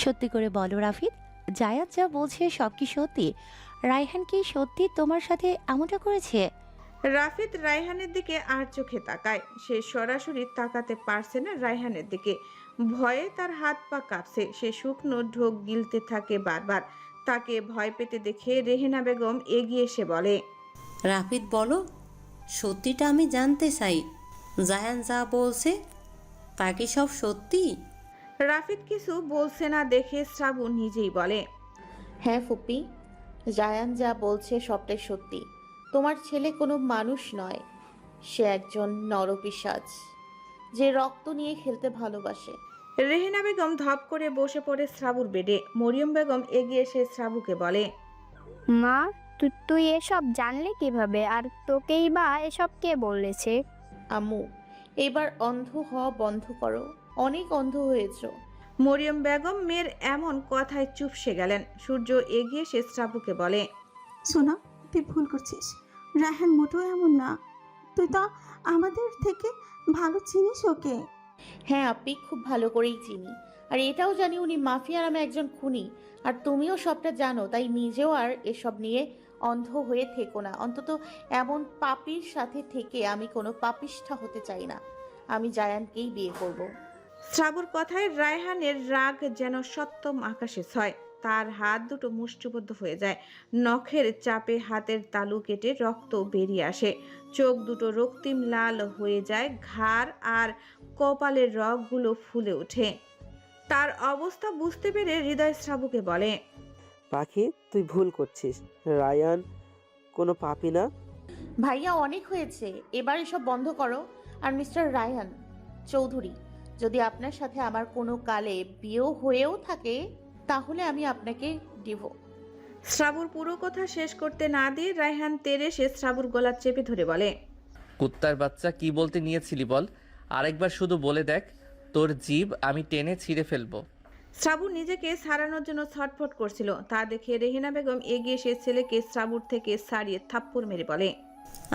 সত্যি করে বলো রাফিদ, জায়াত যা বলছে সব কি সত্যি? রায়হান কি সত্যি তোমার সাথে এমনটা করেছে? রাফিদ রায়হানের দিকে আর চোখে তাকায়। সে সরাসরি তাকাতে পারছে না রায়হানের দিকে। ভয়ে তার হাত পা কাঁপছে। সে শুকনো ঢোক গিলতে থাকে বারবার। তাকে ভয় পেতে দেখে রেহেনা বেগম এগিয়ে এসে বলে, রাফিদ বলো, সত্যিটা আমি জানতে চাই। জায়ান যা বলছে তা কি সব সত্যি? রাফিদ কিছু বলছে না দেখে শ্রাবণ নিজেই বলে, হ্যাঁ ফুপি, জায়ান যা বলছে সবটাই সত্যি। তোমার ছেলে কোনো মানুষ নয়, সে একজন নরপিশাচ যে রক্ত নিয়ে খেলতে ভালোবাসে। রেহেনা বেগম ধপ করে বসে পড়ে শ্রাবুর বেডে। মরিয়ম বেগম এগিয়ে এসে শ্রাবুকে বলে, মা, তুই এসব জানলে কিভাবে? আর তোকেই বা এসব কে বলেছে? আম্মু, এবার অন্ধ হওয়া বন্ধ করো, অনেক অন্ধ হয়েছো। মরিয়ম বেগম মেয়ের এমন কথায় চুপসে গেলেন। সূর্য এগিয়ে এসে শ্রাবুকে বলে, সোনা, তুই ভুল করছিস। রায়হান মোটেও এমন না। তুই তো আমাদের থেকে ভালো চিনিস ওকে। হ্যাঁ আপি, খুব ভালো করেই চিনি। আর এটাও জানি উনি মাফিয়া নামে একজন খুনি। আর তুমিও সবটা জানো, তাই নিজেও আর এসব নিয়ে অন্ধ হয়ে থেকো না। অন্তত এমন পাপির সাথে থেকে আমি কোনো পাপিষ্ঠা হতে চাই না। আমি জায়ানকেই বিয়ে করব। শ্রাবুর কথায় রায়হানের রাগ যেন সপ্তম আকাশে ছয়। তার হাত দুটো মুষ্টিবদ্ধ হয়ে যায়। নখের চাপে হাতের তালু কেটে রক্ত বেরিয়ে আসে। চোখ দুটো রক্তিম লাল হয়ে যায়। ঘাড় আর কপালের রগগুলো ফুলে ওঠে। তার অবস্থা বুঝতে পেরে হৃদয় শ্রাবুকে বলে, পাখি, তুই ভুল করছিস। রায়ান কোনো পাপী না। ভাইয়া অনেক হয়েছে, এবার এসব বন্ধ করো। আর মিস্টার রায়হান চৌধুরী, যদি আপনার সাথে আমার কোনো কালে বিয়েও হয়েও থাকে, তাহলে আমি আপনাকে দিব। শ্রাবুর পুরো কথা শেষ করতে না দিয়ে রায়হান তেরে সে শ্রাবুর গলা চেপে ধরে বলে, কুত্তার বাচ্চা, কি বলতে নিয়েছিলি বল। আরেকবার শুধু বলে দেখ, তোর জিভ আমি টেনে ছিঁড়ে ফেলবো। শ্রাবু নিজেকে সারানোর জন্য ছটফট করছিল। তা দেখে রেহেনা বেগম এগিয়ে এসে ছেলেকে শ্রাবুর থেকে সারিয়ে থাপ্পড় মেরে বলে,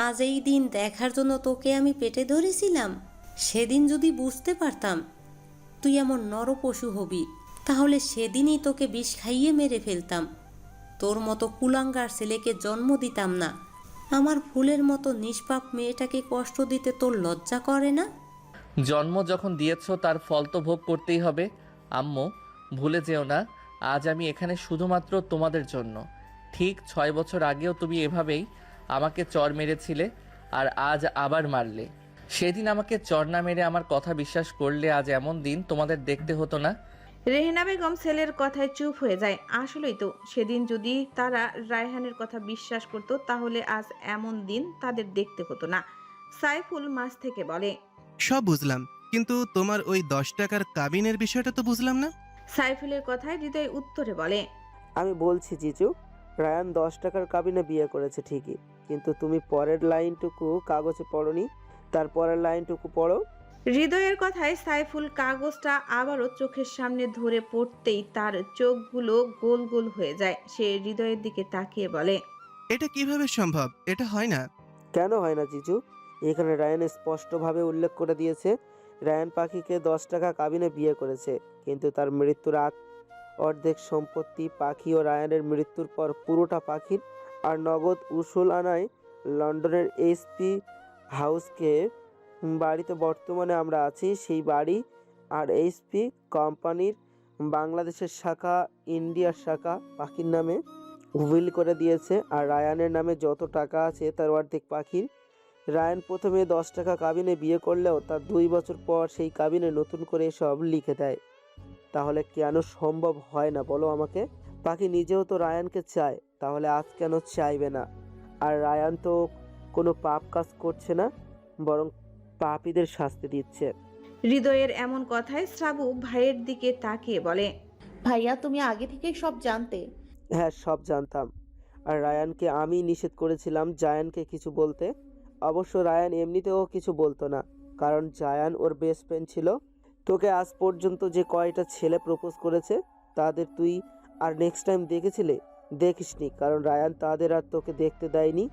আজ এই দিন দেখার জন্য তোকে আমি পেটে ধরেছিলাম। সেদিন যদি বুঝতে পারতাম তুই এমন নরপশু হবি, তাহলে সেদিনই তোকে বিষ খাইয়ে মেরে ফেলতাম। তোর মতো কুলাঙ্গার ছেলেকে জন্ম দিতাম না। আমার ফুলের মতো নিষ্পাপ মেয়েটাকে কষ্ট দিতে তোর লজ্জা করে না? জন্ম যখন দিয়েছ তার ফল তো ভোগ করতেই হবে। আম্মু, ভুলে যেও না, আজ আমি এখানে শুধুমাত্র তোমাদের জন্য। ঠিক 6 বছর আগেও তুমি এভাবেই আমাকে চর মেরেছিলে, আর আজ আবার মারলে। সেদিন আমাকে চর না মেরে আমার কথা বিশ্বাস করলে আজ এমন দিন তোমাদের দেখতে হতো না। রেহেনা বেগম ছেলের কথায় চুপ হয়ে যায়। আসলেই তো, সেদিন যদি তারা রায়হানের কথা বিশ্বাস করত তাহলে আজ এমন দিন তাদের দেখতে হতো না। সাইফুল মাছ থেকে বলে, সব বুঝলাম, কিন্তু তোমার ওই 10 টাকার কাবিনের বিষয়টা তো বুঝলাম না। সাইফুলের কথায় হৃদয় উত্তরে বলে, আমি বলছি জিজু, রায়ান 10 টাকার কাবিনে বিয়ে করেছে ঠিকই, কিন্তু তুমি পরের লাইনটুকু কাগজে পড়োনি। তার পরের লাইনটুকু পড়ো। হৃদয়ের কথায় সাইফুল কাগজটা আবারও চোখের সামনে ধরে পড়তেই তার চোখগুলো গোল গোল হয়ে যায়। সে হৃদয়ের দিকে তাকিয়ে বলে, এটা কিভাবে সম্ভব? এটা হয় না। কেন হয় না জিজু? এখানে রায়ান স্পষ্টভাবে উল্লেখ করে দিয়েছে রায়ান পাখিকে 10 টাকা কাবিনে বিয়ে করেছে, কিন্তু তার মৃত্যুর আগ অর্ধেক সম্পত্তি পাখি ও রায়ানের মৃত্যুর পর পুরোটা পাখির। আর নগদ উসুল আনায় লন্ডনের এইচপি হাউসকে বাড়িতে বর্তমানে আমরা আছি সেই বাড়ি আর এইচপি কোম্পানির বাংলাদেশের শাখা, ইন্ডিয়ার শাখা পাখির নামে উইল করে দিয়েছে। আর রায়ানের নামে যত টাকা আছে তার অর্ধেক পাখির। রায়ান প্রথমে 10 টাকা কাবিনে বিয়ে করলেও তার 2 বছর পর সেই কাবিনে নতুন করে সব লিখে দেয়। তাহলে কেন সম্ভব হয় না বলো আমাকে? পাখি নিজেও তো রায়ানকে চায়, তাহলে আজ কেন চাইবে না? আর রায়ান তো কোনো পাপ কাজ করছে না, বরং পাপীদের শাস্তি দিচ্ছে। হৃদয়ের এমন কথায় শ্রাবু ভাইয়ের দিকে তাকিয়ে বলে, ভাইয়া, তুমি আগে থেকেই সব জানতে। হ্যাঁ, সব জানতাম। আর রায়ানকে আমি নিষেধ করেছিলাম জায়ানকে কিছু বলতে। অবশ্য রায়ান এমনিতেও কিছু বলতো না, কারণ জায়ান ওর বেস্ট ফ্রেন্ড ছিল। তোকে আজ পর্যন্ত যে কয়টা ছেলে প্রপোজ করেছে তাদের তুই আর নেক্সট টাইম দেখেছিলে? দেখিসনি, কারণ রায়ান তাদের আর তোকে দেখতে দেয়নি।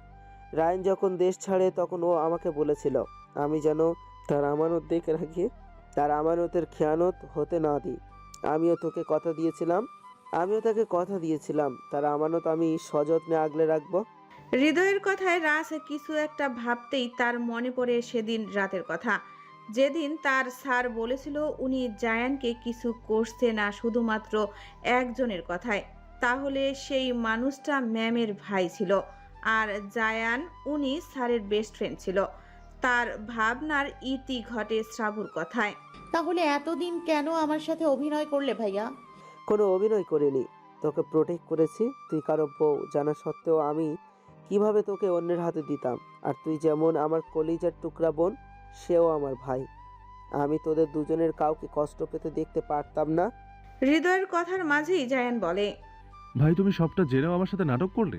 রায়ান যখন দেশ ছাড়ে তখন ও আমাকে বলেছিল আমি যেন তার আমানত দেখে রাখি, তার আমানতের খেয়ানত হতে না দিই। আমিও তোকে কথা দিয়েছিলাম আমিও তাকে কথা দিয়েছিলাম তার আমানত আমি সযত্নে আগলে রাখবো। হৃদয়ের কথায় রাজ কিছু একটা ভাবতেই তার মনে পড়ে সেদিন রাতের কথা, যেদিন তার স্যার বলেছিল উনি জায়ানকে কিছু করছে না শুধুমাত্র একজনের কথায়। তাহলে সেই মানুষটা ম্যামের ভাই ছিল, আর জায়ান উনি স্যারের বেস্ট ফ্রেন্ড ছিল। তার ভাবনার ইতি ঘটে শ্রাবুর কথায়। তাহলে এতদিন কেন আমার সাথে অভিনয় করলে ভাইয়া? কোনো অভিনয় করিনি, তোকে প্রোটেক্ট করেছি। তুই কারো বউ জানা সত্ত্বেও আমি কিভাবে তোকে অন্যের হাতে দিতাম। আর তুই যেমন আমার কলিজার টুকরা বোন, সেও আমার ভাই। আমি তোদের দুজনের কাউকে কষ্ট পেতে দেখতে পারতাম না। হৃদয়ের কথার মাঝেই জায়ান বলে, ভাই তুমি সবটা জেনেও আমার সাথে নাটক করলে?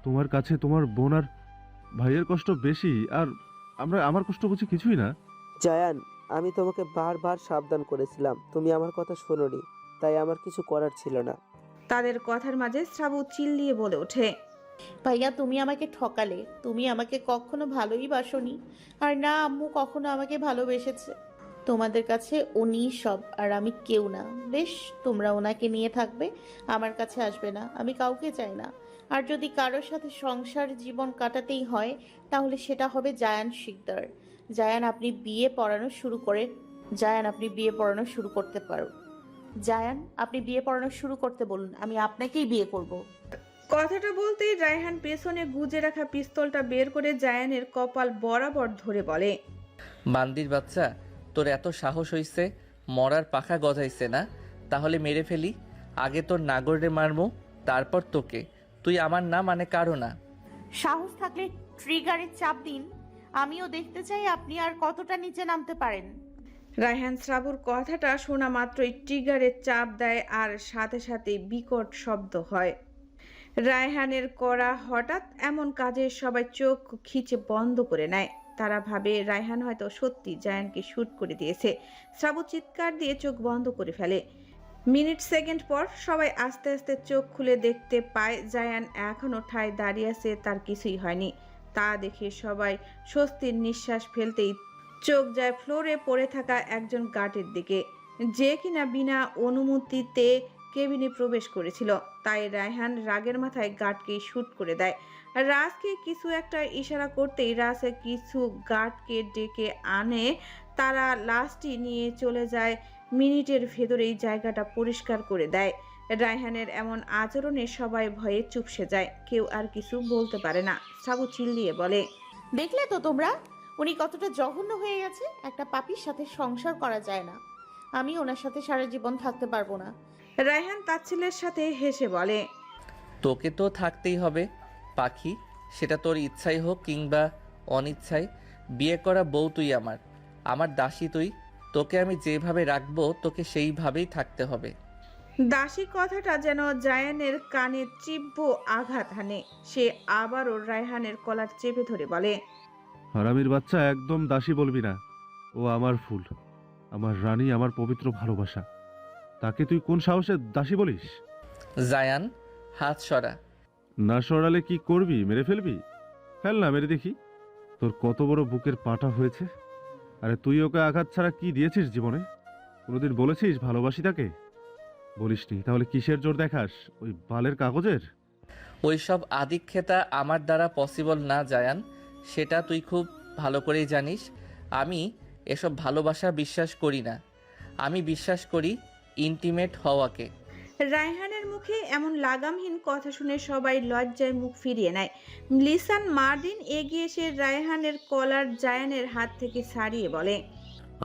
তোমার কাছে তোমার বোন আর ভাইয়ের কষ্ট বেশি, আর আমার কষ্ট বুঝি কিছুই না। জায়ান, আমি তোমাকে বারবার সাবধান করেছিলাম, তুমি আমার কথা শোনোনি, তাই আমার কিছু করার ছিল না। তাদের কথার মাঝে শ্রাবু চিল্লিয়ে বলে ওঠে, ভাইয়া তুমি আমাকে ঠকালে, তুমি আমাকে কখনো ভালোই বাসনি, আর না আম্মু কখনো আমাকে ভালোবেসেছে। তোমাদের কাছে উনি সব, আর আমি কেউ না। বেশ, তোমরা ওনাকে নিয়ে থাকবে, আমার কাছে আসবে না, আমি কাউকে চাই না। আর যদি কারোর সাথে সংসার জীবন কাটাতেই হয় তাহলে সেটা হবে জায়ান শিকদার। জায়ান আপনি বিয়ে পড়ানো শুরু করতে পারো। জায়ান আপনি বিয়ে পড়ানো শুরু করতে বলুন, আমি আপনাকেই বিয়ে করব। কথাটা বলতেই রায়হান পেছনে গুজে রাখা পিস্তলটা বের করে জায়ানের কপাল বরাবর ধরে বলে, বান্দির বাচ্চা, তোর এত সাহস হইছে, মরার পাখা গজাইছে না? তাহলে মেরে ফেলি। আগে তোর নাগরে মারমু, তারপর তোকে। তুই আমার না মানে কারো না। সাহস থাকলে ট্রিগারে চাপ দিন, আমিও দেখতে চাই আপনি আর কতটা নিচে নামতে পারেন। রায়হান শ্রাবুর কথাটা শোনা মাত্রই ট্রিগারে চাপ দেয়, আর সাথে সাথে বিকট শব্দ হয়। রায়হানের করা হঠাৎ এমন কাজে সবাই চোখ খিচে বন্ধ করে নেয়। তারা ভাবে রায়হান হয়তো সত্যি জায়ানকে শুট করে দিয়েছে। শ্রাবু চিৎকার দিয়ে চোখ বন্ধ করে ফেলে। মিনিট সেকেন্ড পর সবাই আস্তে আস্তে চোখ খুলে দেখতে পায় জায়ান এখনো ঠায় দাঁড়িয়ে আছে, তার কিছুই হয়নি। তা দেখে সবাই স্বস্তির নিঃশ্বাস ফেলতেই চোখ যায় ফ্লোরে পড়ে থাকা একজন গার্ডের দিকে, যে কিনা বিনা অনুমতিতে কেবিনে প্রবেশ করেছিল। তাই রায়হান রাগের মাথায় গার্ডকে শুট করে দেয়। রাজকে কিছু একটা ইশারা করতেই রাজ কিছু গার্ডকে ডেকে আনে। তারা লাশটি নিয়ে চলে যায়। মিনিটের ভেতরেই জায়গাটা পরিষ্কার করে দেয়। রায়হানের এমন আচরণে সবাই ভয়ে চুপসে যায়, কেউ আর কিছু বলতে পারে না। সাবু চিল্লিয়ে বলে, দেখলে তো তোমরা, উনি কতটা জঘন্য হয়ে গেছে। একটা পাপীর সাথে সংসার করা যায় না, আমি ওনার সাথে সারা জীবন থাকতে পারবো না। রায়হান তাচ্ছিল্যের সাথে হেসে বলে, তোকে তো থাকতেই হবে পাখি, সেটা তোর ইচ্ছাই হোক কিংবা অনিচ্ছায়। বিয়ে করা বউ তুই আমার দাসী তুই। তোকে আমি যেভাবে রাখবো তোকে সেইভাবেই থাকতে হবে। দাসী কথাটা যেন জায়ানের কানে তীব্র আঘাত হানে। সে আবারও রায়হানের কলার চেপে ধরে বলে, হারামির বাচ্চা, একদম দাসী বলবি না। ও আমার ফুল, আমার রানী, আমার পবিত্র ভালোবাসা। তাকে তুই কোন সাহসে দাসী বলিস? জায়ান, হাত সরা। না সরালে কি করবি? মেরে ফেলবি? ফেল না, মেরে দেখি তোর কত বড় বুকের পাটা হয়েছে। আরে তুই ওকে আঘাত ছাড়া কি দিয়েছিস জীবনে? কোনোদিন বলেছিস ভালোবাসি তাকে? বলিসনি, তাহলে কিসের জোর দেখাস? ওই বালের কাগজের? ওইসব আদিক্ষেতা আমার দ্বারা পসিবল না জায়ান, সেটা তুই খুব ভালো করেই জানিস। আমি এসব ভালোবাসা বিশ্বাস করি না, আমি বিশ্বাস করি ইন্টিমেট হওয়াকে। রায়হানের মুখে এমন লাগামহীন কথা শুনে সবাই লজ্জায় মুখ ফিরিয়ে নেয়। লিসান মার্টিন এগিয়ে এসে রায়হানের কলার জায়ানের হাত থেকে ছাড়িয়ে বলে,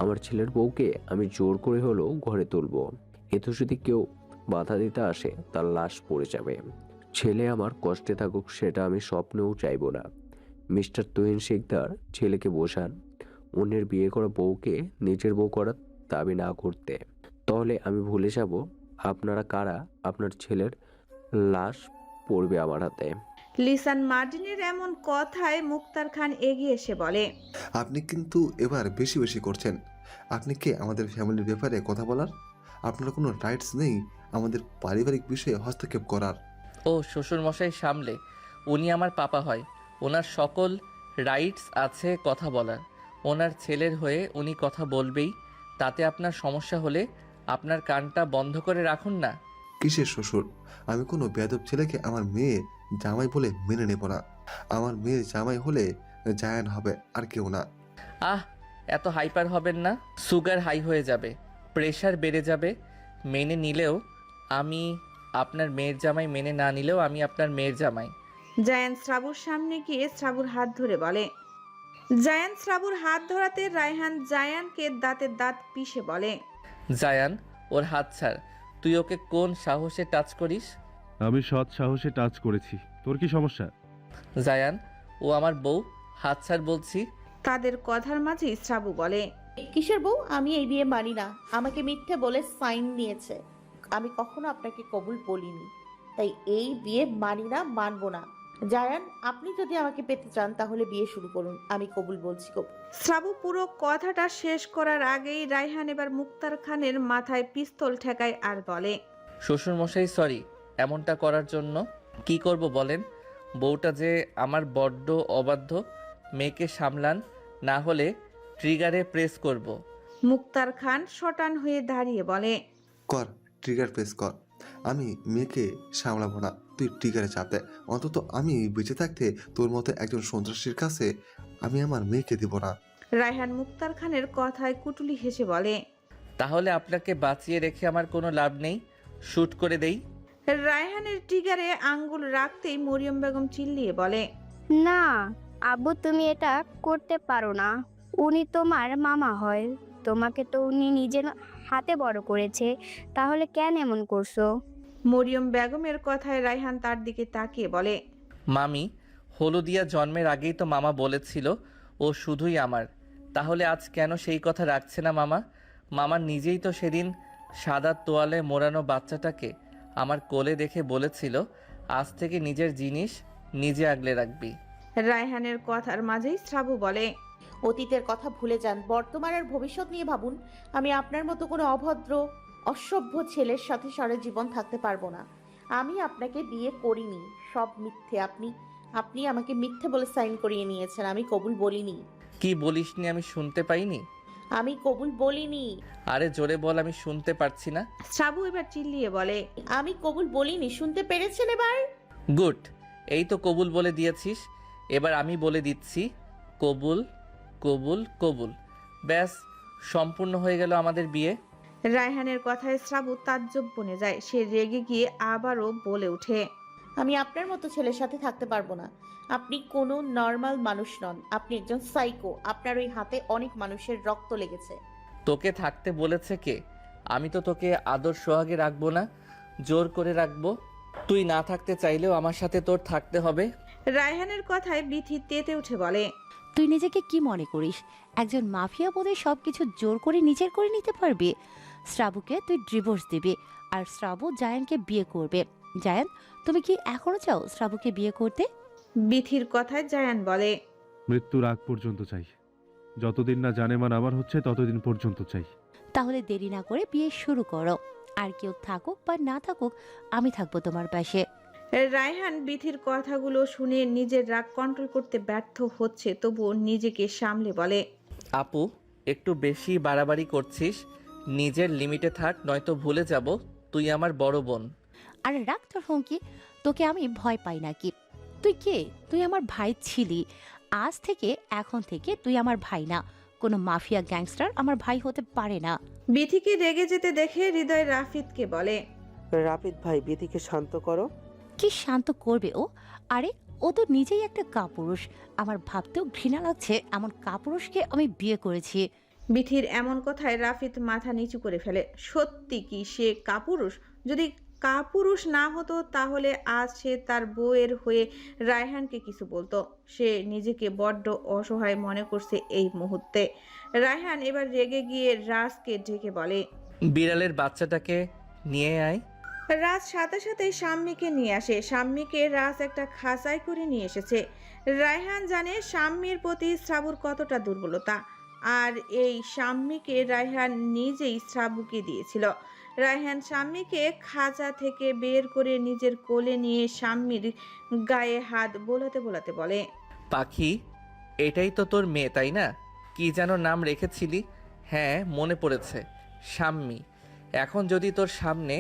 আমার ছেলের বউকে আমি জোর করে হলেও ঘরে তুলবো। এতে যদি কেউ বাধা দিতে আসে তার লাশ পড়ে যাবে। ছেলে আমার কষ্টে থাকুক সেটা আমি স্বপ্নেও চাইবো না। মিস্টার তুহিন শিকদার, ছেলেকে বোঝান অন্যের বিয়ে করা বউকে নিজের বউ করার দাবি না করতে। তাহলে আমি ভুলে যাব আপনারা কারা। আপনার ছেলের লাশ পড়বে আমার হাতে। লিসান মার্টিনের এমন কথায় মুক্তার খান এগিয়ে এসে বলে, আপনি কিন্তু এবার বেশি বেশি করছেন। আপনি কে আমাদের ফ্যামিলির ব্যাপারে কথা বলার? আপনার কোনো রাইটস নেই আমাদের পারিবারিক বিষয়ে হস্তক্ষেপ করার। ও শ্বশুরমশাই সামলে, উনি আমার পাপা হয়, ওনার সকল রাইটস আছে কথা বলার। ওনার ছেলের হয়ে উনি কথা বলবেই, তাতে আপনার সমস্যা হলে আপনার কানটা বন্ধ করে রাখুন না। কিসের শ্বশুর? আমি কোনো বেয়াদব ছেলেকে আমার মেয়ে জামাই বলে মেনে নেব না। আমার মেয়ের জামাই হলে জায়ান হবে, আর কেউ না। আহ, এত হাইপার হবেন না, সুগার হাই হয়ে যাবে, প্রেশার বেড়ে যাবে। মেনে নিলেও আমি আপনার মেয়ের জামাই, মেনে না নিলেও আমি আপনার মেয়ের জামাই। জায়ান শ্রাবুর সামনে গিয়ে শ্রাবুর হাত ধরে বলে। জায়ান শ্রাবুর হাত ধরাতে রায়হান জায়ানকে দাঁতে দাঁত পিষে বলে। জায়ান, ওর হাত ছাড়। তুই ওকে কোন সাহসে টাচ করিস? আমি সৎ সাহসে টাচ করেছি, তোর কি সমস্যা? জায়ান, ও আমার বউ, হাত ছাড় বলছি। তাদের কথার মাঝেই শ্রাবু বলে। কিসের বউ? আমি এই বিয়ে মানি না। আমাকে মিথ্যে বলে সাইন নিয়েছে। আমি কখনো আপনাকে কবুল বলিনি, তাই এই বিয়ে মানি না, মানবো না। জায়ান, আপনি যদি আমাকে পেতে চান তাহলে বিয়ে শুরু করুন, আমি কবুল বলছি। কবুল। শ্রাবু পুরো কথাটা শেষ করার আগেই রায়হান এবার মুক্তার খানের মাথায় পিস্তল ঠেকায় আর বলে। শ্বশুরমশাই সরি এমনটা করার জন্য। কি করব বলেন? বউটা যে আমার বড্ড অবাধ্য। মেয়েকে সামলান, না হলে ট্রিগারে প্রেস করব। মুক্তার খান শটান হয়ে দাঁড়িয়ে বলে। কর, ট্রিগার প্রেস কর। আমি মেয়েকে সামলাবো না, তুই ট্রিগারে চাপ দে। অন্তত আমি বেঁচে থাকতে তোর মতো একজন সন্ত্রাসীর কাছে আমি আমার মেয়েকে দিব না। রায়হান মুক্তার খানের কথায় কুটুলি হেসে বলে। তাহলে আপনাকে বাঁচিয়ে রেখে আমার কোনো লাভ নেই, শুট করে দেই। রায়হানের ট্রিগারে আঙ্গুল রাখতেই মরিয়ম বেগম চিল্লিয়ে বলে। না আব্বু, তুমি এটা করতে পারো না। উনি তোমার মামা হয়, তোমাকে তো উনি নিজের হাতে বড় করেছে, তাহলে কেন এমন করছো? মরিয়ম বেগমের কথায় রায়হান তার দিকে তাকিয়ে বলে। মামি, হলুদিয়া জন্মের আগেই তো মামা বলেছিল ও শুধুই আমার। তাহলে আজ কেন সেই কথা রাখছে না মামা? মামা নিজেই তো সেদিন সাদা তোয়ালে মোড়ানো বাচ্চাটাকে আমার কোলে দেখে বলেছিল আজ থেকে নিজের জিনিস নিজে আগলে রাখবি। রায়হানের কথার মাঝেই শ্রাবু বলে। অতীতের কথা ভুলে যান, বর্তমান আর ভবিষ্যৎ নিয়ে ভাবুন। আমি আপনার মতো কোনো অভদ্র অসভ্য ছেলের সাথে সারা জীবন থাকতে পারবো না। আমি আপনাকে বিয়ে করিনি, সব মিথ্যে। আপনি আমাকে মিথ্যে বলে সাইন করিয়ে নিয়েছেন। আমি কবুল বলিনি। কি বলিসনি আমি শুনতে পাইনি? আমি কবুল বলিনি। আরে জোরে বল, আমি শুনতে পারছি না। শ্রাবু এবার চিল্লিয়ে বলে। আমি কবুল বলিনি, শুনতে পেরেছেন এবার? গুড, এই তো কবুল বলে দিয়েছিস। এবার আমি বলে দিচ্ছি কবুল কবুল কবুল। ব্যাস, সম্পূর্ণ হয়ে গেল আমাদের বিয়ে। রায়হানের কথায় শ্রাবু তাজ্জব বনে যায়। সে রেগে গিয়ে আবারও বলে ওঠে। আমি আপনার মতো ছেলের সাথে থাকতে পারবো না। আপনি কোনো নর্মাল মানুষ নন, আপনি একজন সাইকো। আপনার ওই হাতে অনেক মানুষের রক্ত লেগেছে। তোকে থাকতে বলেছে কে? আমি তো তোকে আদর সোহাগে রাখবো না, জোর করে রাখবো। তুই না থাকতে চাইলেও আমার সাথে তোর থাকতে হবে। রায়হানের কথায় বিথি তেতে উঠে বলে। তুই নিজেকে কি মনে করিস? একজন মাফিয়া বোধে সব কিছু জোর করে নিজের করে নিতে পারবি? শ্রাবুকে তুই ডিভোর্স দিবি, আর শ্রাবু জায়ানকে বিয়ে করবে। জায়ান, তুমি কি এখনো চাও শ্রাবুকে বিয়ে করতে? বিথির কথায় জায়ান বলে। মৃত্যুর আগ পর্যন্ত চাই, যতদিন না জানেমান আমার হচ্ছে ততদিন পর্যন্ত চাই। তাহলে দেরি না করে বিয়ে শুরু করো। আর কেউ থাকুক বা না থাকুক, আমি থাকবো তোমার পাশে। রায়হান বিথির কথাগুলো শুনে নিজের রাগ কন্ট্রোল করতে ব্যর্থ হচ্ছে, তবুও নিজেকে সামলে বলে। আপু, একটু বেশি বাড়াবাড়ি করছিস। নিজের লিমিটে থাক, নয়তো ভুলে যাব তুই আমার বড় বোন। আরে রাখ তোর হুমকি, তোকে আমি ভয় পাই নাকি? তুই কে? তুই আমার ভাই ছিলি, আজ থেকে এখন থেকে তুই আমার ভাই না। কোনো মাফিয়া গ্যাংস্টার আমার ভাই হতে পারে না। বিথিকে রেগে যেতে দেখে হৃদয় রাফিদকে বলে। রাফিদ ভাই, বিধিকে শান্ত করো। কি শান্ত করবে ও? আরে ও তো নিজেই একটা কাপুরুষ। আমার ভাবতেও ঘৃণা লাগছে এমন কাপুরুষকে আমি বিয়ে করেছি। বিথির এমন কথায় রাফিদ মাথা নিচু করে ফেলে। সত্যি কি সে কাপুরুষ? যদি কাপুরুষ না হতো তাহলে আজ সে তার বউয়ের হয়ে রায়হানকে কিছু বলতো। সে নিজেকে বড্ড অসহায় মনে করছে এই মুহূর্তে। রায়হান এবার রেগে গিয়ে রাজকে ডেকে বলে। বিড়ালের বাচ্চাটাকে নিয়ে আয়। রাজ সাথে সাথে শাম্মীকে নিয়ে আসে। শাম্মীকে রাজ একটা খাঁচায় করে নিয়ে এসেছে। রায়হান জানে শাম্মীর প্রতি শ্রাবুর কতটা দুর্বলতা, আর এই শাম্মীকে রায়হান নিজেই শ্রাবুকে দিয়েছিল। রায়হান শাম্মীকে খাঁচা থেকে বের করে নিজের কোলে নিয়ে শাম্মীর গায়ে হাত বোলাতে বোলাতে বলে। পাখি, এটাই তো তোর মেয়ে তাই না? কি যেন নাম রেখেছিলি? হ্যাঁ মনে পড়েছে, শাম্মী। এখন যদি তোর সামনে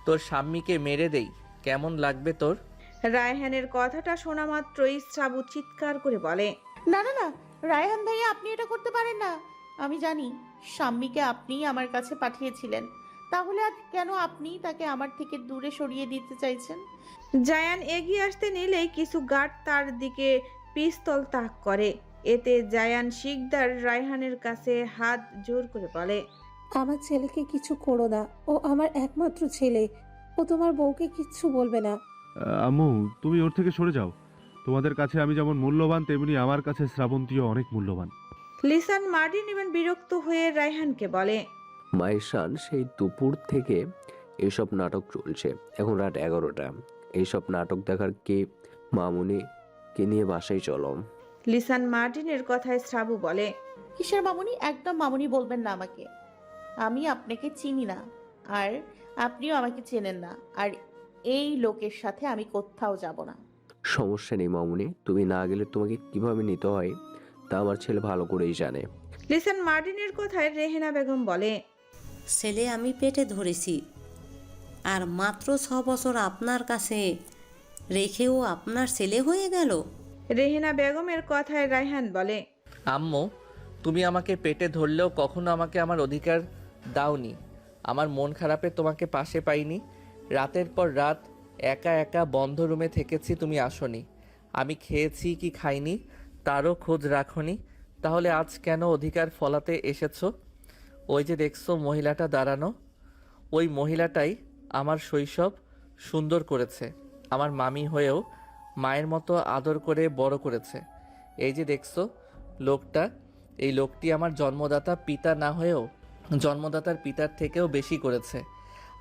তোর স্বামীকে মেরে দেই কেমন লাগবে তোর? রায়হানের কথাটা শোনা মাত্রই শ্রাবু চিৎকার করে বলে, না না না, রায়হান ভাইয়া আপনি এটা করতে পারেন না। আমি জানি শাম্মীকে আপনিই আমার কাছে পাঠিয়েছিলেন, তাহলে আজ কেন আপনি তাকে আমার থেকে দূরে সরিয়ে দিতে চাইছেন? জায়ান এগিয়ে আসতে নিলেই কিছু গার্ড তার দিকে পিস্তল তাক করে। এতে জায়ান শিকদার রায়হানের কাছে হাত জোর করে বলে, আমার ছেলেকে কিছু করো না, ও আমার একমাত্র ছেলে, ও তোমার বউকে কিচ্ছু বলবে না। আম্মু, তুমি ওর থেকে সরে যাও। তোমাদের কাছে আমি যেমন মূল্যবান, তেমনি আমার কাছে শ্রাবন্তীও অনেক মূল্যবান। লিসান মার্টিন এবার বিরক্ত হয়ে রায়হানকে বলে, মাইশান, সেই দুপুর থেকে এইসব নাটক চলছে। এখন রাত 11টা। এইসব নাটক দেখার কে? মামুনিকে নিয়ে বাসায় চলো। লিসান মার্টিনের কথায় শ্রাবু বলে, কিসের মামুনি? একদম মামুনি বলবেন না আমাকে। আমি আপনাকে চিনি না, আর আপনিও আমাকে চেনেন না, আর এই লোকের সাথে আমি কোথাও যাব না। সমস্যা নেই মামুনি, তুমি না গেলে তোমাকে কিভাবে নিতে হয় তা আমার ছেলে ভালো করেই জানে। লিসান মার্টিনের কথায় রেহেনা বেগম বলে, ছেলে আমি পেটে ধরেছি, আর মাত্র 6 বছর আপনার কাছে রেখেও আপনার ছেলে হয়ে গেল। রেহেনা বেগমের কথায় রায়হান বলে, আম্মু, তুমি আমাকে পেটে ধরলেও কখনো আমাকে আমার অধিকার দাওনি। আমার মন খারাপে তোমাকে পাশে পাইনি। রাতের পর রাত একা একা বন্ধ রুমে থেকেছি, তুমি আসোনি। আমি খেয়েছি কি খাইনি তারও খোঁজ রাখোনি। তাহলে আজ কেন অধিকার ফলাতে এসেছো? ওই যে দেখছো মহিলাটা দাঁড়ানো, ওই মহিলাটাই আমার শৈশব সুন্দর করেছে। আমার মামি হয়েও মায়ের মতো আদর করে বড় করেছে। এই যে দেখছো লোকটা, এই লোকটি আমার জন্মদাতা পিতা না হয়েও জন্মদাতার পিতার থেকেও বেশি করেছে।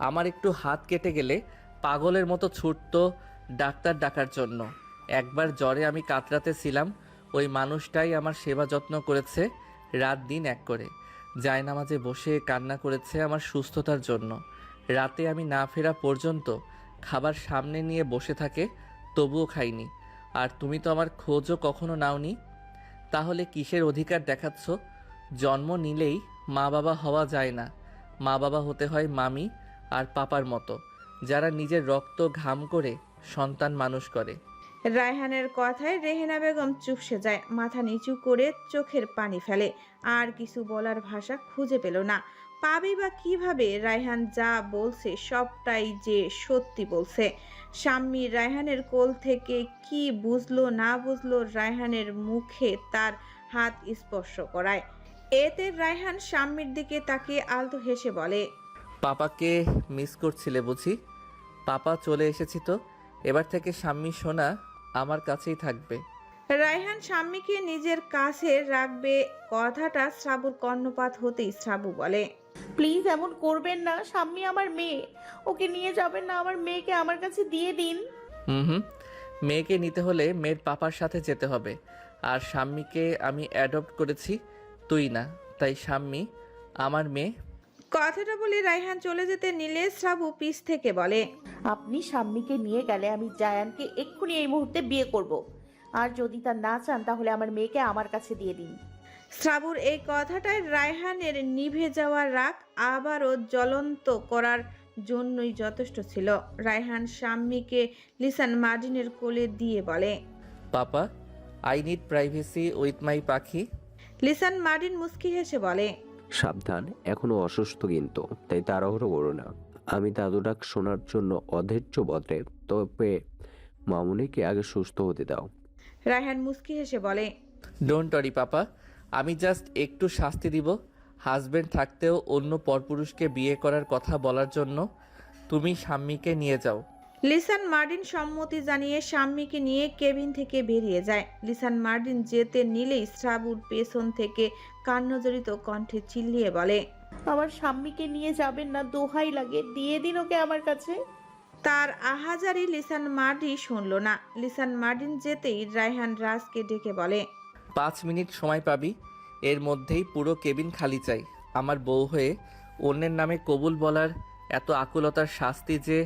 আমার একটু হাত কেটে গেলে পাগলের মতো ছুটতো ডাক্তার ডাকার জন্য। একবার জ্বরে আমি কাতরাতে ছিলাম, ওই মানুষটাই আমার সেবা যত্ন করেছে রাত দিন এক করে। জায়নামাজে বসে কান্না করেছে আমার সুস্থতার জন্য। রাতে আমি না ফেরা পর্যন্ত খাবার সামনে নিয়ে বসে থাকে, তবুও খাইনি। আর তুমি তো আমার খোঁজও কখনো নাওনি। তাহলে কিসের অধিকার দেখাচ্ছ? জন্ম নিলেই মা বাবা হওয়া যায় না, মা বাবা হতে হয় মামি আর পাপার মতো, যারা নিজের রক্ত ঘাম করে সন্তান মানুষ করে। রায়হানের কথায় রেহেনা বেগম চুপসে যায়, মাথা নিচু করে চোখের পানি ফেলে। আর কিছু বলার ভাষা খুঁজে পেল না। পাবে বা কিভাবে? রায়হান যা বলছে সবটাই যে সত্যি বলছে। শাম্মী রায়হানের কোল থেকে কি বুঝলো না বুঝলো, রায়হানের মুখে তার হাত স্পর্শ করায়। এতে রায়হান শাম্মীর দিকে তাকিয়ে আলতো হেসে বলে, পাপাকে মিস করছিলে বুঝি? পাপা চলে এসেছি তো, এবার থেকে শাম্মী সোনা আমার কাছেই থাকবে। রায়হান শাম্মীকে নিজের কাছে রাখবে কথাটা শ্রাবুর কর্ণপাত হতেই শ্রাবু বলে, প্লিজ এমন করবেন না, শাম্মী আমার মেয়ে, ওকে নিয়ে যাবেন না, আমার মেয়েকে আমার কাছে দিয়ে দিন। হুম, মেয়েকে নিতে হলে মেয়ের পাপার সাথে যেতে হবে। আর শাম্মীকে আমি অ্যাডপ্ট করেছি, তুই না, তাই শাম্মী আমার মেয়ে। কথাটা বলে রায়হান চলে যেতে নিলে শ্রাবু পিছ থেকে বলে, আপনি শাম্মীকে নিয়ে গেলে আমি জায়ানকে এক্ষুনি এই মুহূর্তে বিয়ে করব, আর যদি তা না চান তাহলে আমার মেয়েকে আমার কাছে দিয়ে দিন। শ্রাবুর এই কথাটায় রায়হানের নিভে যাওয়া রাগ আবারও জ্বলন্ত করার জন্যই যথেষ্ট ছিল। রায়হান শাম্মীকে লিসান মার্টিনের কোলে দিয়ে বলে, papa, I need privacy with my পাখি। লিসান মার্টিন মুস্কি হেসে বলে, সাবধান, এখনো অসুস্থ কিন্তু, তাই তাড়াহুড়ো করো না। আমি দাদু ডাক শোনার জন্য অধৈর্য বটে, তবে মামুনিকে আগে সুস্থ হতে দাও। রায়হান মুস্কি হেসে বলে, ডোন্ট ওয়ারি পাপা, আমি জাস্ট একটু শাস্তি দিব। হাজবেন্ড থাকতেও অন্য পরপুরুষকে বিয়ে করার কথা বলার জন্য তুমি শাম্মীকে নিয়ে যাও। লিসান মার্টিন সম্মতি জানিয়ে শাম্মীকে নিয়ে কেবিন থেকে বেরিয়ে যায়। লিসান মার্টিন যেতে নিলেই শ্রাবুর পেছন থেকে কান্নজড়িত কণ্ঠে চিল্লিয়ে বলে, আমার শাম্মীকে নিয়ে যাবেন না, দোহাই লাগে, দিয়ে দিন ওকে আমার কাছে। তার আহাজারি লিসান মার্টিন শুনল না। লিসান মার্টিন যেতেই রায়হান রাজকে ডেকে বলে, 5 মিনিট সময় পাবি, এর মধ্যেই পুরো কেবিন খালি চাই। আমার বউ হয়ে অন্যের নামে কবুল বলার এত আকুলতার শাস্তি যে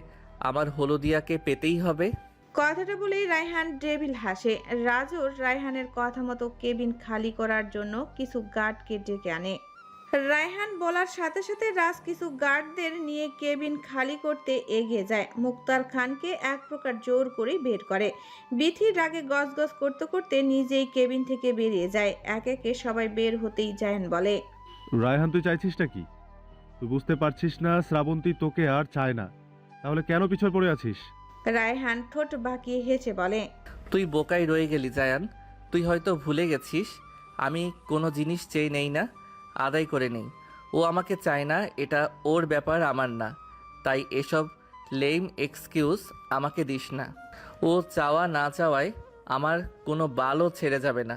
আমার হলদিয়াকে পেতেই হবে। কথাটা বলেই রায়হান ডেভিল হাসে। রাজও রায়হানের কথা মতো কেবিন খালি করার জন্য কিছু গার্ডকে ডেকে আনে। রায়হান বলার সাথে সাথে রাজ কিছু গার্ডদের নিয়ে কেবিন খালি করতে এগিয়ে যায়। মুক্তার খানকে এক প্রকার জোর করে বের করে। বিথির রাগে গজগজ করতে করতে নিজেই কেবিন থেকে বেরিয়ে যায়। এক একে সবাই বের হতেই জায়ান বলে, রায়হান তুই চাইছিসটা কি? তুই বুঝতে পারছিস না শ্রাবন্তী তোকে আর চায় না, তাহলে কেন পিছনে পড়ে আছিস? রায়হান ঠোঁট বাঁকিয়ে হেসে বলে, তুই বোকাই রয়ে গেলি জায়ান। তুই হয়তো ভুলে গেছিস আমি কোনো জিনিস চেয়ে নেই না, আদায় করে নেই। ও আমাকে চায় না, এটা ওর ব্যাপার, আমার না। তাই এসব লেম এক্সকিউজ আমাকে দিস না। ও চাওয়া না চাওয়ায় আমার কোনো বালও ছেড়ে যাবে না।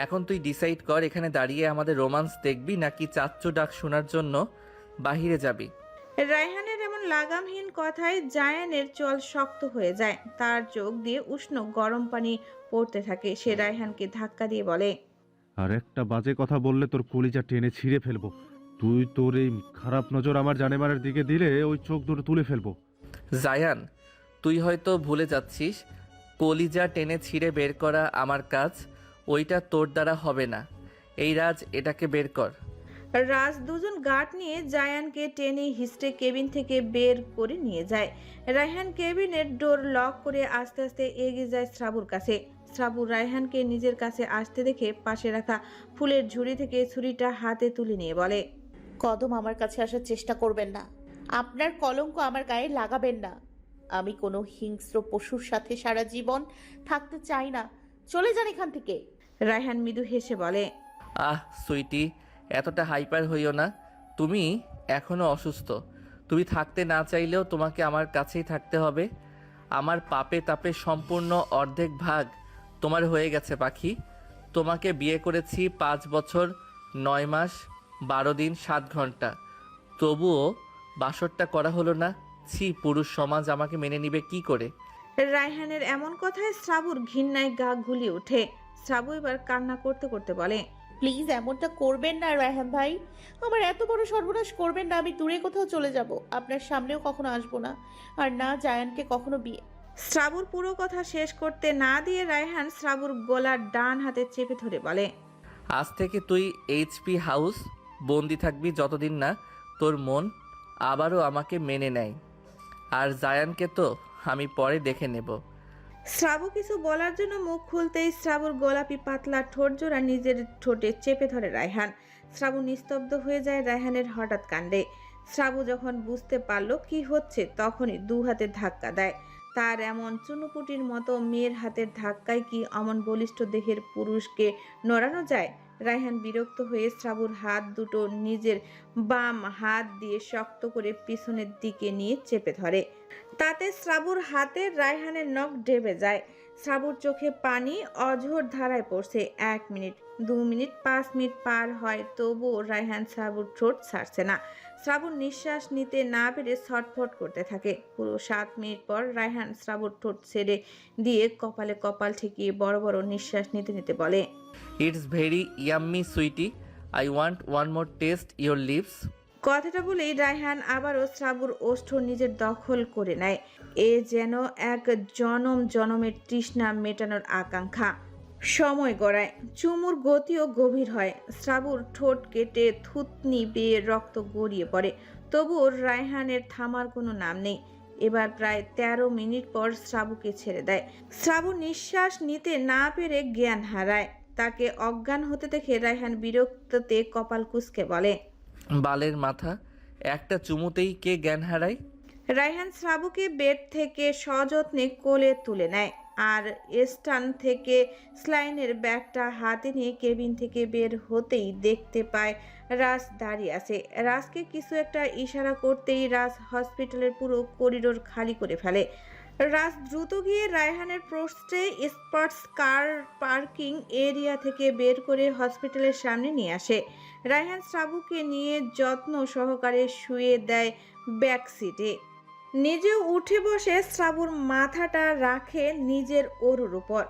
এখন তুই ডিসাইড কর, এখানে দাঁড়িয়ে আমাদের রোমান্স দেখবি নাকি চাচ্চু ডাক শোনার জন্য বাহিরে যাবি। রায়হানের এমন লাগামহীন কথায় জায়ানের চল শক্ত হয়ে যায়। তার চোখ দিয়ে উষ্ণ গরম পানি পড়তে থাকে। সে রায়হানকে ধাক্কা দিয়ে বলে, আর একটা বাজে কথা বললে তোর কলিজা টেনে ছিঁড়ে ফেলবো। তুই তোর এই খারাপ নজর আমার জানেমানের দিকে দিলে ওই চোখ দুটো তুলে ফেলবো। জায়ান, তুই হয়তো ভুলে যাচ্ছিস কলিজা টেনে ছিঁড়ে বের করা আমার কাজ, ওইটা তোর দ্বারা হবে না। এই রাজ, এটাকে বের কর। রাজ দুজন গার্ড নিয়ে জায়ানকে টেনে হিস্ট্রে কেবিন থেকে বের করে নিয়ে যায়। রায়হান কেবিনের ডোর লক করে আস্তে আস্তে এগিয়ে যায় শ্রাবুর কাছে। শ্রাবু রায়হানকে নিজের কাছে আসতে দেখে পাশে রাখা ফুলের ঝুড়ি থেকে ছুরিটা হাতে তুলে নিয়ে বলে, কদম, আমার কাছে আসার চেষ্টা করবেন না। আপনার কলঙ্ক আমার গায়ে লাগাবেন না। আমি কোনো হিংস্র পশুর সাথে সারা জীবন থাকতে চাই না। চলে যান এখান থেকে। রায়হান মৃদু হেসে বলে, আহ সুইটি, এতটা হাইপার হইও না। তুমি এখনো অসুস্থ। তুমি থাকতে না চাইলেও তোমাকে আমার কাছেই থাকতে হবে। আমার পাপে তাপে সম্পূর্ণ অর্ধেক ভাগ তোমার হয়ে গেছে পাখি। তোমাকে বিয়ে করেছি 5 বছর 9 মাস 12 দিন 7 ঘন্টা, তবুও বাসরটা করা হলো না। ছি, পুরুষ সমাজ আমাকে মেনে নিবে কি করে? রায়হানের এমন কথায় শ্রাবুর ঘৃণায় গা গুলিয়ে ওঠে। শ্রাবু এবার কান্না করতে করতে বলে, প্লিজ এমনটা করবেন না রায়হান ভাই। আমার এত বড় সর্বনাশ করবেন না। আমি দূরে কোথাও চলে যাব। আপনার সামনেও কখনো আসবো না, আর না জায়ানকে কখনো বিয়ে। শ্রাবুর পুরো কথা শেষ করতে না দিয়ে রায়হান শ্রাবুর গলার ডান হাতে চেপে ধরে বলে, আজ থেকে তুই এইচপি হাউস বন্দি থাকবি যতদিন না তোর মন আবারও আমাকে মেনে নেয়। আর জায়ানকে তো আমি পরে দেখে নেব। শ্রাবু কিছু বলার জন্য মুখ খুলতেই শ্রাবুর গোলাপি পাতলা ঠোঁট জোড়া নিজের ঠোঁটে চেপে ধরে রায়হান। শ্রাবু নিস্তব্ধ হয়ে যায় রায়হানের হঠাৎ কাণ্ডে। শ্রাবু যখন বুঝতে পারল কি হচ্ছে, তখনই 2 হাতে ধাক্কা দেয়। তার এমন চুনুপুটির মতো মেয়ের হাতের ধাক্কায় কি অমন বলিষ্ঠ দেহের পুরুষকে নড়ানো যায়? রায়হান বিরক্ত হয়ে শ্রাবুর হাত দুটো নিজের বাম হাত দিয়ে শক্ত করে পিছনের দিকে নিয়ে চেপে ধরে। তাতে শ্রাবুর হাতে রায়হানের নখ ডেবে যায়। শ্রাবুর চোখে পানি অঝোর ধারায় পড়ছে। 1 মিনিট, 2 মিনিট, 5 মিনিট পার হয়, তবুও রায়হান শ্রাবুর ঠোঁট ছাড়ছে না। শ্রাবুর নিঃশ্বাস নিতে না পেরে ছটফট করতে থাকে। পুরো 7 মিনিট পর রায়হান শ্রাবুর ঠোঁট ছেড়ে দিয়ে কপালে কপাল ঠেকিয়ে বড় বড় নিঃশ্বাস নিতে নিতে বলে, it's very yummy sweetie, I want one more taste your lips. কথাটা বলেই রায়হান আবারও শ্রাবুর ওষ্ঠ নিজের দখল করে নেয়। এ যেন এক জনম জনমের তৃষ্ণা মেটানোর আকাঙ্ক্ষা সময় গড়ায়। চুমুর গতিও গভীর হয়। শ্রাবুর ঠোঁট কেটে থুতনি বেয়ে রক্ত গড়িয়ে পড়ে। তবুও রায়হানের থামার কোনো নাম নেই। এবার প্রায় 13 মিনিট পর শ্রাবুকে ছেড়ে দেয়। শ্রাবু নিঃশ্বাস নিতে না পেরে জ্ঞান হারায়। তাকে অজ্ঞান হতে দেখে রায়হান বিরক্ততে কপাল কুঁচকে বলে, বালের মাথা, একটা চুমুতেই কে জ্ঞান হারায়? রায়হান শ্রাবুকে বেড থেকে সযত্নে কোলে তুলে নেয় আর স্টান থেকে স্লাইনের ব্যাগটা হাতে নিয়ে কেবিন থেকে বের হতেই দেখতে পায় রাজ দাঁড়িয়ে আছে। রাজকে কিছু একটা ইশারা করতেই রাজ হসপিটালের পুরো করিডোর খালি করে ফেলে। রাজ দ্রুত গিয়ে রায়হানের প্রশ্নে স্পটস কার পার্কিং এরিয়া থেকে বের করে হসপিটালের সামনে নিয়ে আসে। রায়হান শ্রাবুকে নিয়ে যত্ন সহকারে শুয়ে দেয় ব্যাক সিটে। নিজেও উঠে বসে শ্রাবুর মাথাটা রাখে নিজের ওরুর উপর।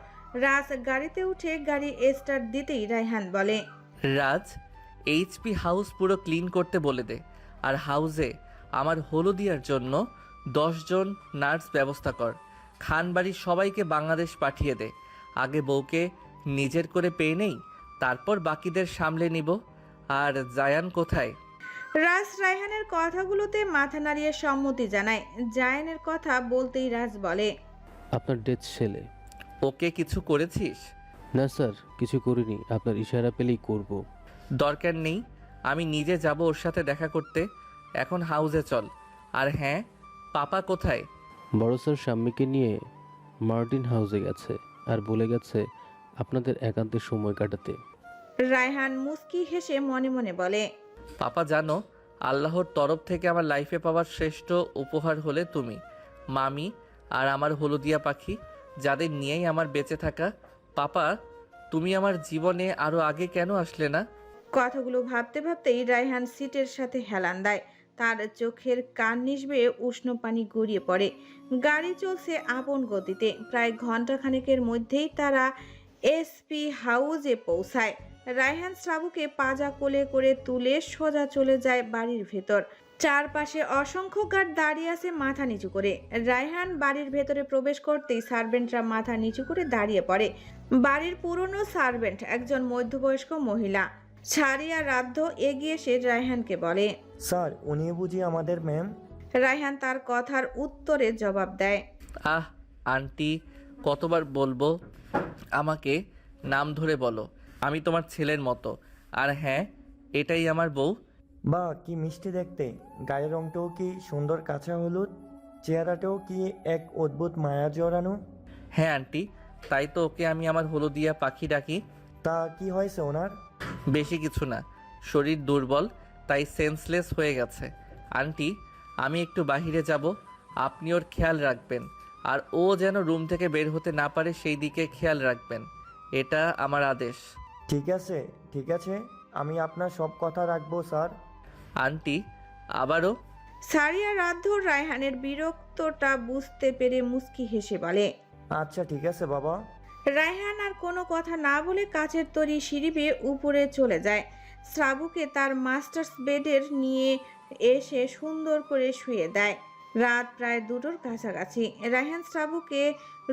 রাজ গাড়িতে উঠে গাড়ি স্টার্ট দিতেই রায়হান বলে, রাজ, এইচপি হাউস পুরো ক্লিন করতে বলে দে। আর হাউসে আমার হলুদিয়ার জন্য 10 জন নার্স ব্যবস্থা কর। খানবাড়ির সবাইকে বাংলাদেশ পাঠিয়ে দে। আগে বউকে নিজের করে পেয়ে নেই, তারপর বাকিদের সামলে নিব। আর জায়ান কোথায়? রাজ রায়হানের কথাগুলোতে মাথা নাড়িয়ে সম্মতি জানায়। জায়ানের কথা বলতেই রাজ বলে, আপনার ডেথ ছেলে। ওকে কিছু করেছিস? না স্যার, কিছু করিনি, আপনার ইশারা পেলেই করব। দরকার নেই, আমি নিজে যাব ওর সাথে দেখা করতে। এখন হাউসে চল। আর হ্যাঁ, পাপা কোথায়? বড় স্যার শাম্মীকে নিয়ে মার্টিন হাউসে গেছে আর বলে গেছে আপনাদের একান্তে সময় কাটাতে। রায়হান মুস্কি হেসে মনে মনে বলে, পাপা জানো, আল্লাহর তরফ থেকে আমার লাইফে পাওয়ার শ্রেষ্ঠ উপহার হলে তুমি, মামি আর আমার হলুদিয়া পাখি, যাদের নিয়েই আমার বেঁচে থাকা। পাপা, তুমি আমার জীবনে আরো আগে কেন আসলে না? কথাগুলো ভাবতে ভাবতেই রায়হান সিটের সাথে হেলান দেয়। তার চোখের কার্নিশ বেয়ে উষ্ণ পানি গড়িয়ে পড়ে। গাড়ি চলছে আপন গতিতে। প্রায় ঘন্টাখানেকের মধ্যেই তারা এসপি হাউসে পৌঁছায়। রায়হান শ্রাবুকে পাজা কোলে করে তুলে সোজা চলে যায় বাড়ির ভেতর। চারপাশে অসংখ্য গার্ড দাঁড়িয়ে আছে মাথা নিচু করে। রায়হান বাড়ির ভেতরে প্রবেশ করতেই সার্ভেন্টরা মাথা নিচু করে দাঁড়িয়ে পড়ে। বাড়ির পুরনো সার্ভেন্ট, একজন মধ্যবয়স্ক মহিলা ছাড়িয়া রাধ্য এগিয়ে এসে রায়হানকে বলে, স্যার, উনি বুঝি আমাদের ম্যাম? রায়হান তার কথার উত্তরে জবাব দেয়, আহ আন্টি, কতবার বলবো? আমাকে নাম ধরে বলো, আমি তোমার ছেলের মতো। আর হ্যাঁ, এটাই আমার বউ। বা কি মিষ্টি দেখতে! গায়ের রংটাও কি সুন্দর কাঁচা হলুদ, চেহারাটাও কি এক অদ্ভুত মায়া জড়ানো। হ্যাঁ আন্টি, তাই তো ওকে আমি আমার হলুদিয়া পাখি ডাকি। তা কি হয়েছে ওনার? বেশি কিছু না, শরীর দুর্বল, তাই সেন্সলেস হয়ে গেছে। আন্টি, আমি একটু বাহিরে যাব, আপনি ওর খেয়াল রাখবেন। আর ও যেন রুম থেকে বের হতে না পারে সেই দিকে খেয়াল রাখবেন, এটা আমার আদেশ। ঠিক আছে, ঠিক আছে, আমি আপনার সব কথা রাখবো স্যার। আন্টি, আবারও? ছাড়িয়া রাধ্য রায়হানের বিরক্তটা বুঝতে পেরে মুস্কি হেসে বলে, আচ্ছা ঠিক আছে বাবা। রায়হান আর কোনো কথা না বলে কাচের তৈরি সিঁড়ি বেয়ে উপরে চলে যায়। শ্রাবুকে তার মাস্টার্স বেডের নিয়ে এসে সুন্দর করে শুয়ে দেয়। রাত প্রায় 2টোর কাছাকাছি। রায়হান শ্রাবুকে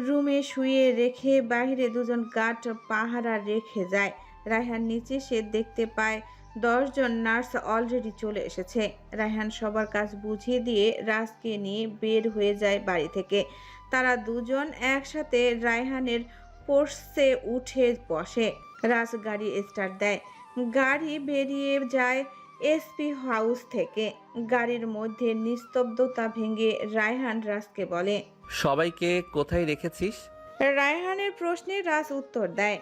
রুমে শুয়ে রেখে বাইরে দুজন গার্ড পাহারা রেখে যায়। রায়হান নিচে সে দেখতে পায় 10 জন নার্স অলরেডি চলে এসেছে। রায়হান সবার কাজ বুঝিয়ে দিয়ে রাজকে নিয়ে বের হয়ে যায় বাড়ি থেকে। তারা দুজন একসাথে রায়হানের পোর্শে উঠে বসে। রাজ গাড়ি স্টার্ট দেয়। গাড়ি বেরিয়ে যায় এসপি হাউস থেকে। গাড়ির মধ্যে নিস্তব্ধতা ভেঙে রায়হান রাজকে বলে, সবাইকে কোথায় রেখেছিস? রায়হানের প্রশ্নে রাজ উত্তর দেয়,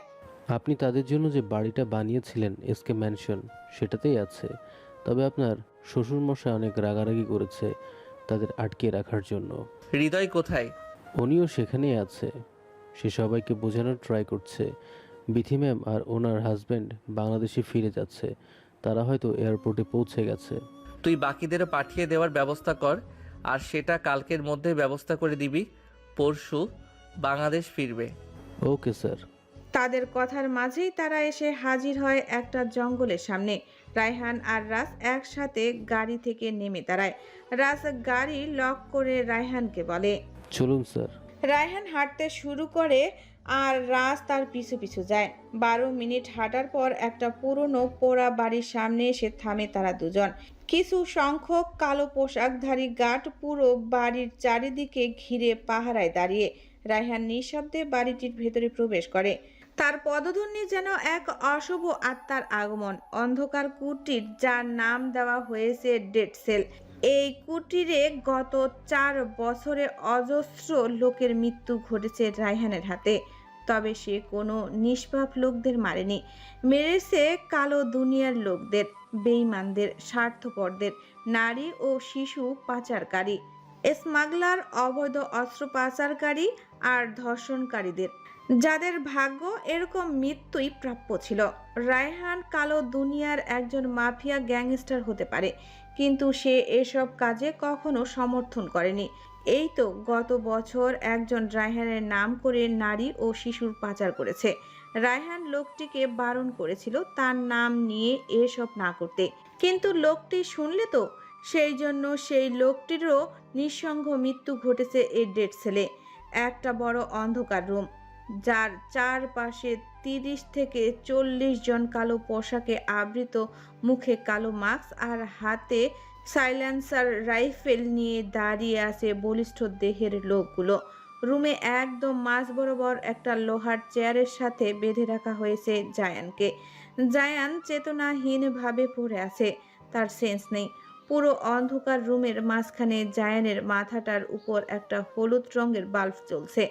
আপনি তাদের জন্য যে বাড়িটা বানিয়েছিলেন এসকে ম্যানশন, সেটাতেই আছে। তবে আপনার শ্বশুরমশাই অনেক রাগারাগি করেছে তাদের আটকে রাখার জন্য। হৃদয় কোথায়? উনিও সেখানেই আছে। সে সবাইকে বোঝানোর ট্রাই করছে বিথি ম্যাম আর ওনার হাজব্যান্ড বাংলাদেশে ফিরে যাচ্ছে। তারা হয়তো এয়ারপোর্টে পৌঁছে গেছে। তুই বাকিদেরও পাঠিয়ে দেওয়ার ব্যবস্থা কর, আর সেটা কালকের মধ্যে ব্যবস্থা করে দিবি। পরশু বাংলাদেশ ফিরবে। Okay sir. তাদের কথার মাঝেই তারা এসে হাজির হয় একটা জঙ্গলের সামনে। রায়হান আর রাজ একসাথে গাড়ি থেকে নেমে দাঁড়ায়। রাজ গাড়ি লক করে রায়হানকে বলে, চলুন স্যার। রায়হান হাঁটতে শুরু করে আর রাজ তার পিছু পিছু যায়। 12 মিনিট হাঁটার পর একটা পুরনো পোড়া বাড়ির সামনে এসে থামে তারা দুজন। কিছু সংখ্যক কালো পোশাকধারী গার্ড পুরো বাড়ির চারিদিকে ঘিরে পাহারায় দাঁড়িয়ে। রায়হান নিঃশব্দে বাড়িটির ভেতরে প্রবেশ করে। তার পদধ্বনি যেন এক অশুভ আত্মার আগমন। অন্ধকার কুটির, যার নাম দেওয়া হয়েছে ডেড সেল। এই কুটিরে গত 4 বছরে অজস্র লোকের মৃত্যু ঘটেছে রায়হানের হাতে। তবে সে কোনো নিষ্পাপ লোকদের মারেনি, মেরেছে কালো দুনিয়ার লোকদের, বেঈমানদের, স্বার্থপরদের, নারী ও শিশু পাচারকারী, স্মাগলার, অবৈধ অস্ত্র পাচারকারী আর ধর্ষণকারীদের, যাদের ভাগ্য এরকম মৃত্যুই প্রাপ্য ছিল। রায়হান কালো দুনিয়ার একজন মাফিয়া গ্যাংস্টার হতে পারে, কিন্তু সে এসব কাজে কখনো সমর্থন করেনি। এই তো গত বছর একজন রায়হানের নাম করে নারী ও শিশুর পাচার করেছে। রায়হান লোকটিকে বারণ করেছিল তার নাম নিয়ে এসব না করতে, কিন্তু লোকটি শুনলে তো, সেই জন্য সেই লোকটিরও নিঃসঙ্গ মৃত্যু ঘটেছে এই ডেড সেলে। একটা বড় অন্ধকার রুম, যার চারপাশে 30 থেকে 40 জন কালো পোশাকে আবৃত, মুখে কালো মাস্ক আর হাতে সাইলেন্সার রাইফেল নিয়ে দাঁড়িয়ে আছে বলিষ্ঠ দেহের লোকগুলো। রুমে একদম মাঝ বরাবর একটা লোহার চেয়ারের সাথে বেঁধে রাখা হয়েছে জায়ানকে। জায়ান চেতনাহীনভাবে পড়ে আছে, তার সেন্স নেই। পুরো অন্ধকার রুমের মাঝখানে জায়ানের মাথাটার উপর একটা হলুদ রঙের বাল্ব জ্বলছে।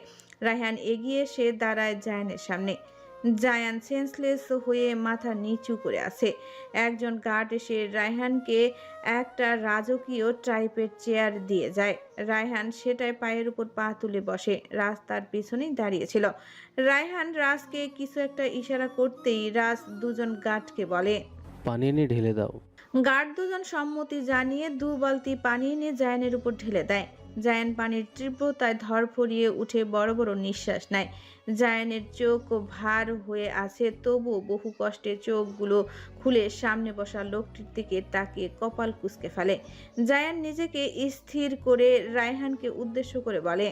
রায়হান এগিয়ে এসে দাঁড়ায় জায়ানের সামনে। জায়ান সেন্সলেস হয়ে মাথা নিচু করে আছে। একজন গার্ড এসে রায়হানকে একটা রাজকীয় টাইপের চেয়ার দিয়ে যায়। রায়হান সেটায় পায়ের উপর পা তুলে বসে। রাজ তার পিছনেই দাঁড়িয়েছিল। রায়হান রাজকে কিছু একটা ইশারা করতেই রাজ দুজন গার্ডকে বলে, পানি এনে ঢেলে দাও। গার্ড দুজন সম্মতি জানিয়ে 2 বালতি পানি এনে জায়ানের উপর ঢেলে দেয়। জায়ান পানির তীব্রতায় ধরফরিয়ে উঠে বড় বড় নিঃশ্বাস নেয়। জায়ানের চোখ ভার হয়ে আছে, তবুও বহু কষ্টে চোখগুলো খুলে সামনে বসা লোকটির দিকে তাকিয়ে কপাল কুঁচকে ফেলে। জায়ান নিজেকে স্থির করে রায়হানকে উদ্দেশ্য করে বলে,